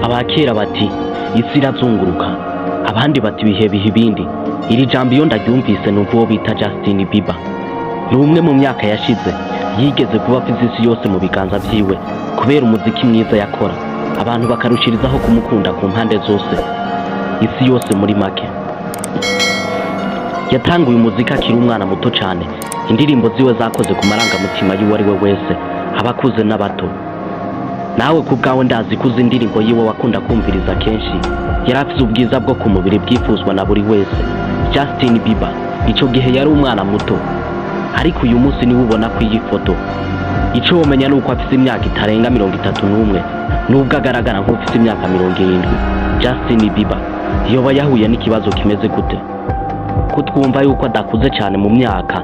abakera bati isi irazunguruka, abandi bati ibihe biha ibindi. Iri jambo iyo ndaryumvise numva uwo bita Justin Bieber. Ni umwe mu myaka yashize yigeze kuba afite isi yose mu biganza vyiwe kubera umuziki mwiza yakora, abantu bakarushirizaho kumukunda ku mpande zose, isi yose muri make. Yatanguye umuziki akiri umwana muto cyane, indirimbo ziwe zakoze ku marangamutima y'uwo ari we wese, abakuze n'abato. Nawe ku bwawe ndazi kuzi indirimbo yiwe wakunda kumviriza kenshi, yari afite ubwiza bwo ku mubiri bwifuzwa na buri wese. Justin Bieber ico gihe yari umwana muto, ariko uyu munsi niwe ubona ku iyi foto. Ico womenya nuko afite imyaka itarenga 31, nubwo agaragara nk'ufite imyaka 70. Justin Bieber yoba yahuye n'ikibazo kimeze gute? Kutwumva yuko adakuze cyane mu myaka,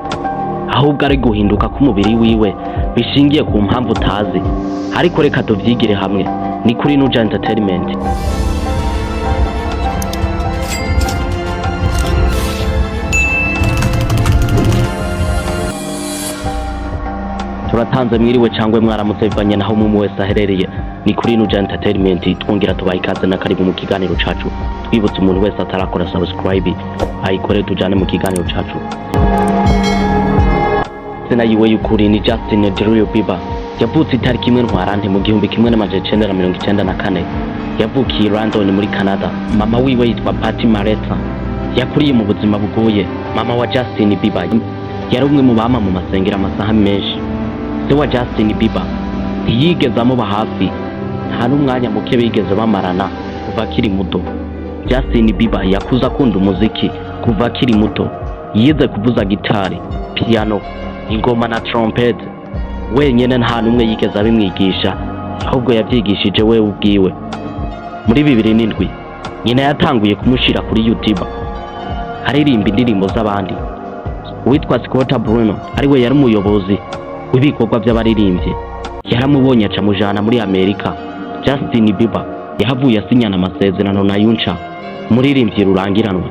ahubwo ari guhinduka k'umubiri wiwe bishingiye ku mpamvu utazi. Ariko reka tuvyigire hamwe, ni kuri NUJA Entertainment. Turatanze mwiriwe cyangwa mwaramutse bivanye naho mu wese aherereye, ni kuri NUJA Entertainment. Twongera tubaha ikaze na karibu mu kiganiro cacu. Twibutse umuntu wese atarakora subscribe ayikore tujane mu kiganiro cacu. Sena yiwe y'ukuri ni Justin Bieber. Yavutse itariki 1 Ntwarante mu 1994. Yavukiye London muri Canada. Mama wiwe yitwa Patty Mareta. Yakuriye mu buzima bugoye. Mama wa Justin Bieber yari umwe mu bama mu masengera amasaha menshi. Se wa Justin Bieber ntiyigeze amuba hafi, nta n'umwanya muke bigeze bamarana kuva akiri muto. Justin Bieber yakuze akunda umuziki kuva akiri muto. Yize kuvuza gitari, piano, ingoma na trompete. Wenyene nta n'umwe yigeze abimwigisha, ahubwo yabyigishije we ubwiwe. Muri 2007 nyina yatanguye kumushira kuri YouTube aririmba indirimbo z'abandi. Uwitwa Scott Bruno ariwe yari umuyobozi w'ibikorwa by'abaririmbyi, yaramubonye aca mujana muri Amerika. Justin Bieber yahavuye asinyana amasezerano na NUJA, umuririmbyi rurangiranwa.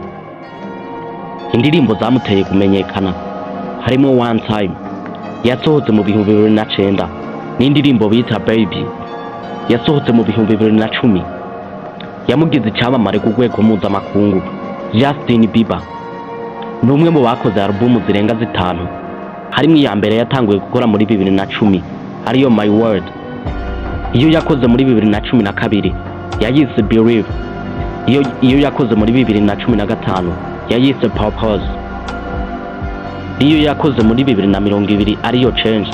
Indirimbo zamuteye kumenyekana harimo One Time yasohotse mu 2009 n'indirimbo bita Baby yasohotse mu 2010 yamugize icyamamare ku rwego mpuzamakungu. Justin Bieber ni umwe mu bakoze album zirenga 5, harimo iya mbere yatanguye gukora muri 2010 ariyo My World. Iyo yakoze muri 2012 yayise Believe. Iyo yakoze muri 2015 yayise Purpose. Iyo yakoze muri 2020 ariyo Change.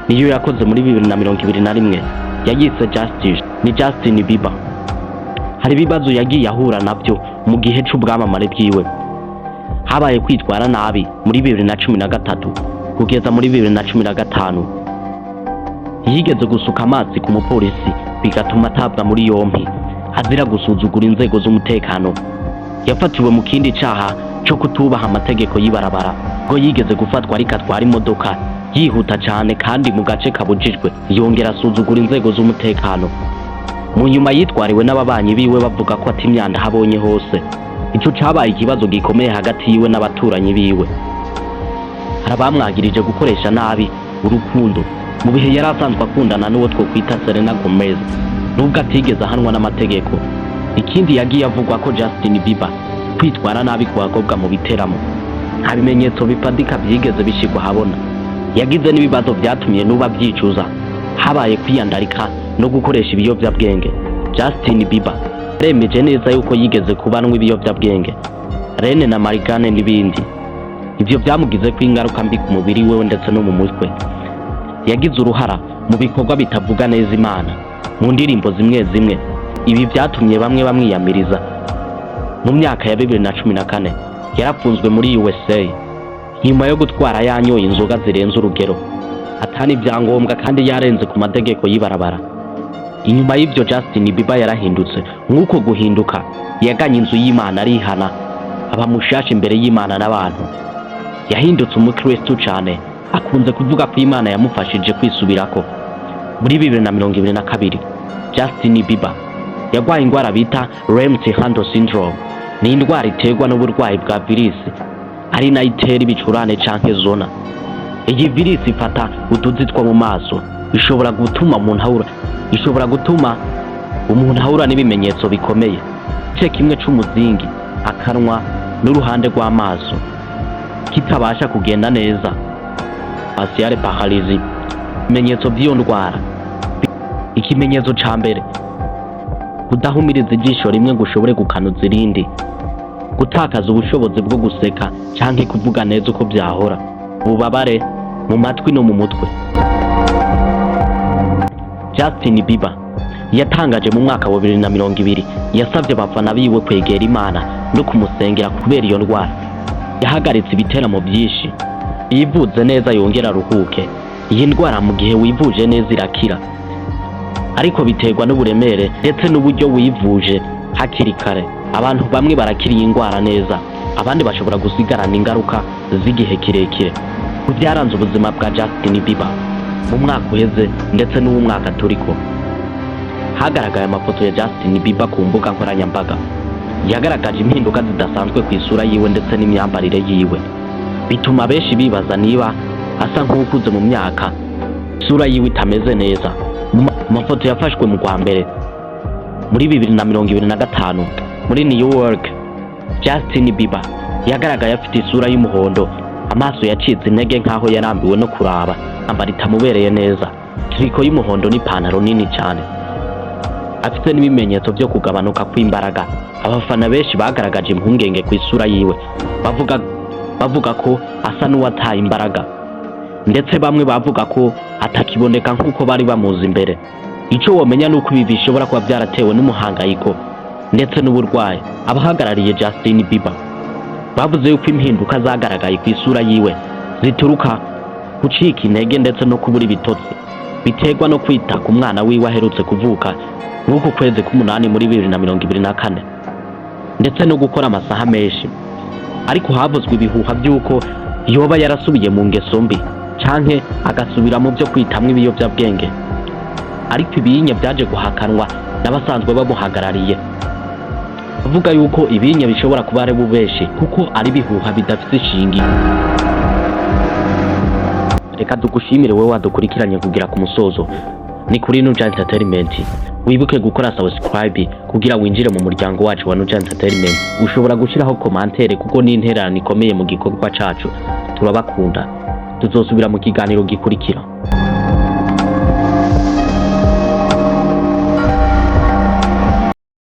Niyo yakoze muri 2021 yayise Justice. Ni Justin Bieber. Hari ibibazo yagiye ahura nabyo mu gihe c'ubwamamare bwiwe. Habaye kwitwara nabi muri 2013 kugeza muri 2015. Yigeze gusuka amazi ku mupolisi bigatuma atabwa muri yompi azira gusuzugura inzego z'umutekano. Yafatiwe mu kindi caha cyo kutubaha amategeko y'ibarabara, ngo yigeze gufatwa ariko atwara imodoka yihuta cyane kandi mu gace kabujijwe, yongera asuzugura inzego z'umutekano. Mu nyuma yitwariwe n'ababanyi biwe bavuga ko ati imyanda habonye hose. Ico cabaye ikibazo gikomeye hagati yiwe n'abaturanyi biwe. Harabamwagirije gukoresha nabi urukundo mu bihe yari asanzwe akundana n'uwo twokwita Selena Gomez, nubwo atigeze ahanwa n'amategeko. Ikindi yagiye avugwa ko Justin Bieber kwitwara nabi ku bakobwa mu biteramo, nta bimenyetso bipadika byigeze bishigwa habona. Yagize n'ibibazo byatumye nuba byicuza, habaye kwiyandarika no gukoresha ibiyobyabwenge. Justin Bieber remeje neza yuko yigeze kubanwa ibiyobyabwenge, rene na marigane n'ibindi. Ivyo byamugize ko ingaruka mbi ku mubiri wewe ndetse no mu mutwe. Yagize uruhara mu bikorwa bitavuga neza Imana mu ndirimbo zimwe zimwe. Ibi byatumye bamwe bamwiyamiriza. Mu myaka ya 2014 yarafunzwe muri USA nyuma yo gutwara yanyoye inzoga zirenze urugero, atani ibyangombwa kandi yarenze ku mategeko y'ibarabara. Inyuma y'ibyo Justin Bieber yarahindutse. Nk'uko guhinduka yaganye inzu y'Imana arihana, abamushasha imbere y'Imana n'abantu. Yahindutse umukristo cyane, akunze kuvuga ko Imana yamufashije kwisubirako. Muri 2022 Justin Bieber yagwaye indwara bita Left Hand Syndrome. Ni indwara iterwa n'uburwayi bwa virusi ari nayo itera ibicurane canke zona. Iyi virusi ifata utuzi two mu maso, ishobora gutuma umuntu ahura, ishobora gutuma umuntu ahura n'ibimenyetso bikomeye, igice kimwe c'umuzingi, akanwa n'uruhande rw'amaso kitabasha kugenda neza, facial paralysis. Ibimenyetso by'iyo ndwara: ikimenyetso ca mbere, kudahumiriza ijisho rimwe ngo ushobore gukanuza irindi, gutakaza ubushobozi bwo guseka canke kuvuga neza uko byahora, ububabare mu matwi no mu mutwe. Justin Bieber yatangaje mu mwaka wa 2020 yasavye abafana biwe kwegera Imana no kumusengera kubera iyo ndwara. Yahagaritse ibiteramo byinshi, yivuze neza yongera aruhuke. Iyi ndwara mu gihe wivuje neza irakira, ariko biterwa n'uburemere ndetse n'uburyo wivuje hakiri kare. Abantu bamwe barakira iyi ndwara neza, abandi bashobora gusigarana ingaruka z'igihe kirekire. Byaranze ubuzima bwa Justin Bieber mu mwaka uheze ndetse n'uwo mwaka turiko. Hagaragaye amafoto ya Justin Bieber ku mbuga nkoranyambaga, yagaragaje impinduka zidasanzwe ku isura yiwe ndetse n'imyambarire yiwe, bituma benshi bibaza niba asa nk'ukuze mu myaka, isura yiwe itameze neza. Mu mafoto yafashwe mu kwa mbere muri 2025 muri New York, Justin Bieber yagaragaye afite isura y'umuhondo, amaso yacitse intege nkaho yarambiwe no kuraba, ambara itamubereye neza, triko y'umuhondo n'ipantaro nini cyane, afite n'ibimenyetso byo kugabanuka kw'imbaraga. Abafana benshi bagaragaje impungenge ku isura yiwe, bavuga ko asa n'uwataye imbaraga, ndetse bamwe bavuga ko atakiboneka nk'uko bari bamuzi imbere. Ico womenya nuko ibi bishobora kuba byaratewe n'umuhangayiko ndetse n'uburwayi. Abahagarariye Justin Bieber bavuze yuko impinduka zagaragaye ku isura yiwe zituruka gucika intege ndetse no kubura ibitotsi, biterwa no kwita ku mwana wiwe aherutse kuvuka nk'uko kwezi k'umunani muri 2024, ndetse no gukora amasaha menshi. Ariko havuzwe ibihuha by'uko yoba yarasubiye mu ngeso mbi canke agasubira mu byo kwitamwe ibiyobyabwenge, ariko ibinye byaje guhakanwa n'abasanzwe bamuhagarariye, avuga yuko ibinye bishobora kuba ari bubeshi kuko ari bihuha bidafite ishingiro. Reka tugushimire wowe wadukurikiranye kugira ku musozo. Ni kuri NUJA Entertainment. Wibuke gukora subscribe kugira winjire mu muryango wacu wa NUJA Entertainment. Ushobora gushiraho commentaire kuko ni intererano ikomeye mu gikorwa cacu. Turabakunda. Tuzosubira mu kiganiro gikurikira.